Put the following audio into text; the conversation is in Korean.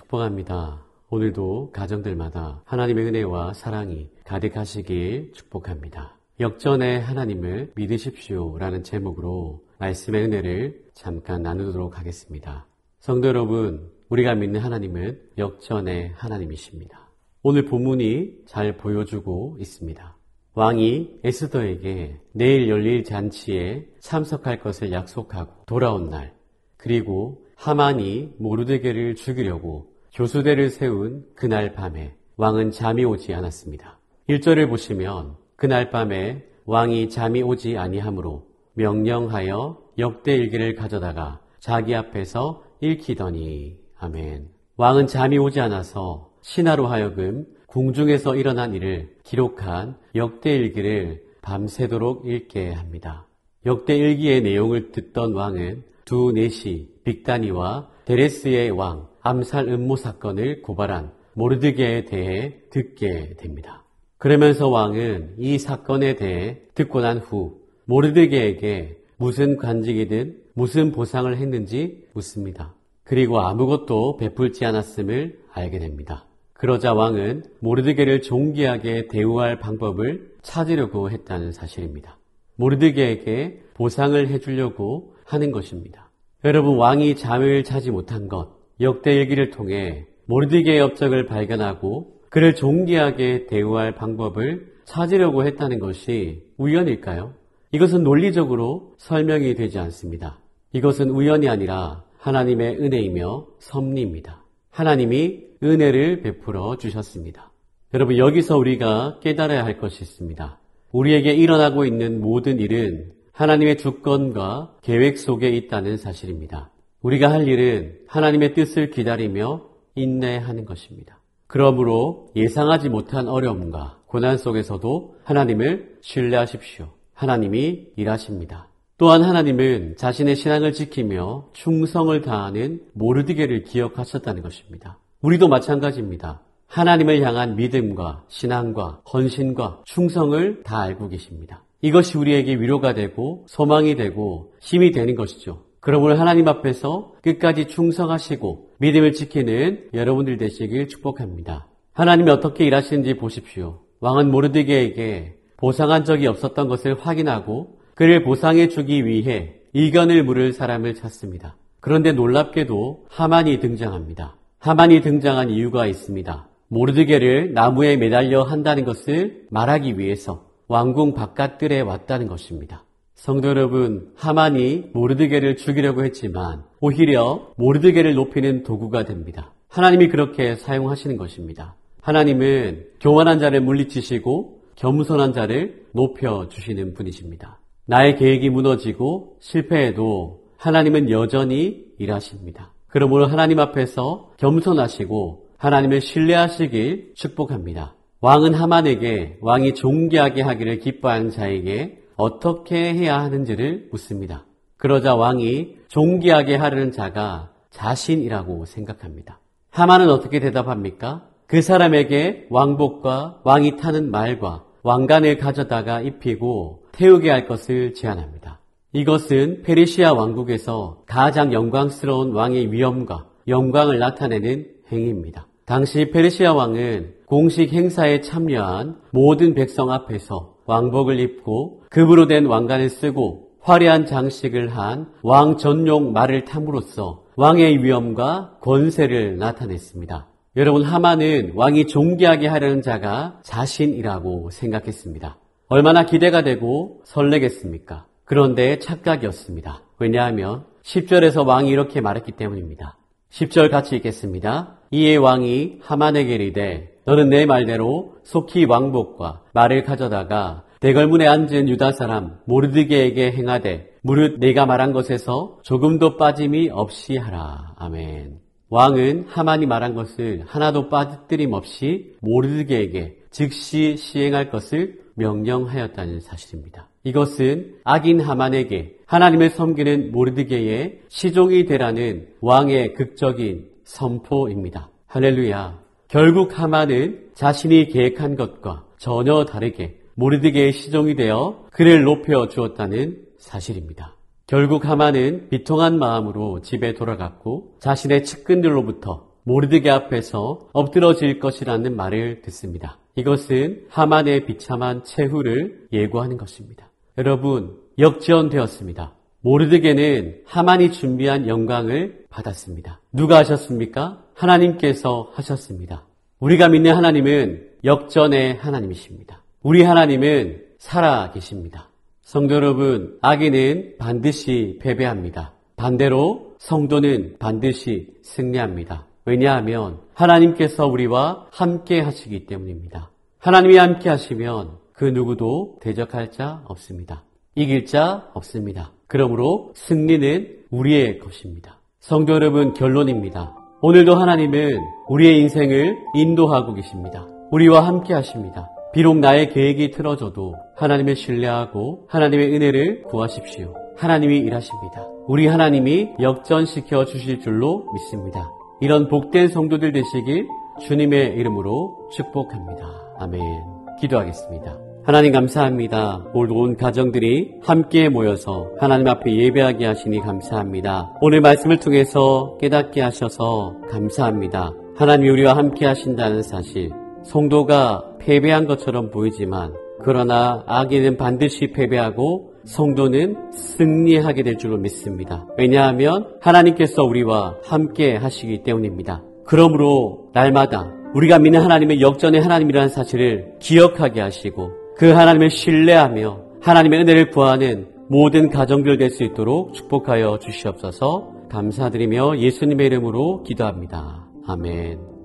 축복합니다. 오늘도 가정들마다 하나님의 은혜와 사랑이 가득하시길 축복합니다. 역전의 하나님을 믿으십시오라는 제목으로 말씀의 은혜를 잠깐 나누도록 하겠습니다. 성도 여러분, 우리가 믿는 하나님은 역전의 하나님이십니다. 오늘 본문이 잘 보여주고 있습니다. 왕이 에스더에게 내일 열릴 잔치에 참석할 것을 약속하고 돌아온 날, 그리고 하만이 모르드게를 죽이려고 교수대를 세운 그날 밤에 왕은 잠이 오지 않았습니다. 1절을 보시면 그날 밤에 왕이 잠이 오지 아니하므로 명령하여 역대일기를 가져다가 자기 앞에서 읽히더니. 아멘. 왕은 잠이 오지 않아서 신하로 하여금 궁중에서 일어난 일을 기록한 역대일기를 밤새도록 읽게 합니다. 역대일기의 내용을 듣던 왕은 두 내시 빅다니와 데레스의 왕 암살 음모 사건을 고발한 모르드게에 대해 듣게 됩니다. 그러면서 왕은 이 사건에 대해 듣고 난 후 모르드게에게 무슨 관직이든 무슨 보상을 했는지 묻습니다. 그리고 아무것도 베풀지 않았음을 알게 됩니다. 그러자 왕은 모르드게를 존귀하게 대우할 방법을 찾으려고 했다는 사실입니다. 모르드게에게 보상을 해주려고 하는 것입니다. 여러분, 왕이 잠을 자지 못한 것, 역대일기를 통해 모르드게의 업적을 발견하고 그를 존귀하게 대우할 방법을 찾으려고 했다는 것이 우연일까요? 이것은 논리적으로 설명이 되지 않습니다. 이것은 우연이 아니라 하나님의 은혜이며 섭리입니다. 하나님이 은혜를 베풀어 주셨습니다. 여러분, 여기서 우리가 깨달아야 할 것이 있습니다. 우리에게 일어나고 있는 모든 일은 하나님의 주권과 계획 속에 있다는 사실입니다. 우리가 할 일은 하나님의 뜻을 기다리며 인내하는 것입니다. 그러므로 예상하지 못한 어려움과 고난 속에서도 하나님을 신뢰하십시오. 하나님이 일하십니다. 또한 하나님은 자신의 신앙을 지키며 충성을 다하는 모르드게를 기억하셨다는 것입니다. 우리도 마찬가지입니다. 하나님을 향한 믿음과 신앙과 헌신과 충성을 다 알고 계십니다. 이것이 우리에게 위로가 되고 소망이 되고 힘이 되는 것이죠. 그러므로 하나님 앞에서 끝까지 충성하시고 믿음을 지키는 여러분들 되시길 축복합니다. 하나님이 어떻게 일하시는지 보십시오. 왕은 모르드게에게 보상한 적이 없었던 것을 확인하고 그를 보상해 주기 위해 이견을 물을 사람을 찾습니다. 그런데 놀랍게도 하만이 등장합니다. 하만이 등장한 이유가 있습니다. 모르드게를 나무에 매달려 한다는 것을 말하기 위해서 왕궁 바깥들에 왔다는 것입니다. 성도 여러분, 하만이 모르드게를 죽이려고 했지만 오히려 모르드게를 높이는 도구가 됩니다. 하나님이 그렇게 사용하시는 것입니다. 하나님은 교만한 자를 물리치시고 겸손한 자를 높여주시는 분이십니다. 나의 계획이 무너지고 실패해도 하나님은 여전히 일하십니다. 그러므로 하나님 앞에서 겸손하시고 하나님을 신뢰하시길 축복합니다. 왕은 하만에게 왕이 존귀하게 하기를 기뻐하는 자에게 어떻게 해야 하는지를 묻습니다. 그러자 왕이 존귀하게 하려는 자가 자신이라고 생각합니다. 하만은 어떻게 대답합니까? 그 사람에게 왕복과 왕이 타는 말과 왕관을 가져다가 입히고 태우게 할 것을 제안합니다. 이것은 페르시아 왕국에서 가장 영광스러운 왕의 위엄과 영광을 나타내는 행위입니다. 당시 페르시아 왕은 공식 행사에 참여한 모든 백성 앞에서 왕복을 입고 금으로 된 왕관을 쓰고 화려한 장식을 한 왕 전용 말을 탐으로써 왕의 위엄과 권세를 나타냈습니다. 여러분, 하만은 왕이 존귀하게 하려는 자가 자신이라고 생각했습니다. 얼마나 기대가 되고 설레겠습니까? 그런데 착각이었습니다. 왜냐하면 10절에서 왕이 이렇게 말했기 때문입니다. 10절 같이 읽겠습니다. 이에 왕이 하만에게 이르되 너는 내 말대로 속히 왕복과 말을 가져다가 대궐문에 앉은 유다 사람 모르드게에게 행하되 무릇 내가 말한 것에서 조금도 빠짐이 없이 하라. 아멘. 왕은 하만이 말한 것을 하나도 빠뜨림 없이 모르드게에게 즉시 시행할 것을 명령하였다는 사실입니다. 이것은 악인 하만에게 하나님을 섬기는 모르드게의 시종이 되라는 왕의 극적인 선포입니다. 할렐루야. 결국 하만은 자신이 계획한 것과 전혀 다르게 모르드게의 시종이 되어 그를 높여 주었다는 사실입니다. 결국 하만은 비통한 마음으로 집에 돌아갔고 자신의 측근들로부터 모르드게 앞에서 엎드러질 것이라는 말을 듣습니다. 이것은 하만의 비참한 최후를 예고하는 것입니다. 여러분, 역지연되었습니다. 모르드게는 하만이 준비한 영광을 받았습니다. 누가 하셨습니까? 하나님께서 하셨습니다. 우리가 믿는 하나님은 역전의 하나님이십니다. 우리 하나님은 살아 계십니다. 성도 여러분, 악인은 반드시 패배합니다. 반대로 성도는 반드시 승리합니다. 왜냐하면 하나님께서 우리와 함께 하시기 때문입니다. 하나님이 함께 하시면 그 누구도 대적할 자 없습니다. 이길 자 없습니다. 그러므로 승리는 우리의 것입니다. 성도 여러분, 결론입니다. 오늘도 하나님은 우리의 인생을 인도하고 계십니다. 우리와 함께 하십니다. 비록 나의 계획이 틀어져도 하나님을 신뢰하고 하나님의 은혜를 구하십시오. 하나님이 일하십니다. 우리 하나님이 역전시켜 주실 줄로 믿습니다. 이런 복된 성도들 되시길 주님의 이름으로 축복합니다. 아멘. 기도하겠습니다. 하나님 감사합니다. 오늘 온 가정들이 함께 모여서 하나님 앞에 예배하게 하시니 감사합니다. 오늘 말씀을 통해서 깨닫게 하셔서 감사합니다. 하나님이 우리와 함께 하신다는 사실, 성도가 패배한 것처럼 보이지만 그러나 악인은 반드시 패배하고 성도는 승리하게 될 줄로 믿습니다. 왜냐하면 하나님께서 우리와 함께 하시기 때문입니다. 그러므로 날마다 우리가 믿는 하나님의 역전의 하나님이라는 사실을 기억하게 하시고 그 하나님을 신뢰하며 하나님의 은혜를 구하는 모든 가정들 될 수 있도록 축복하여 주시옵소서. 감사드리며 예수님의 이름으로 기도합니다. 아멘.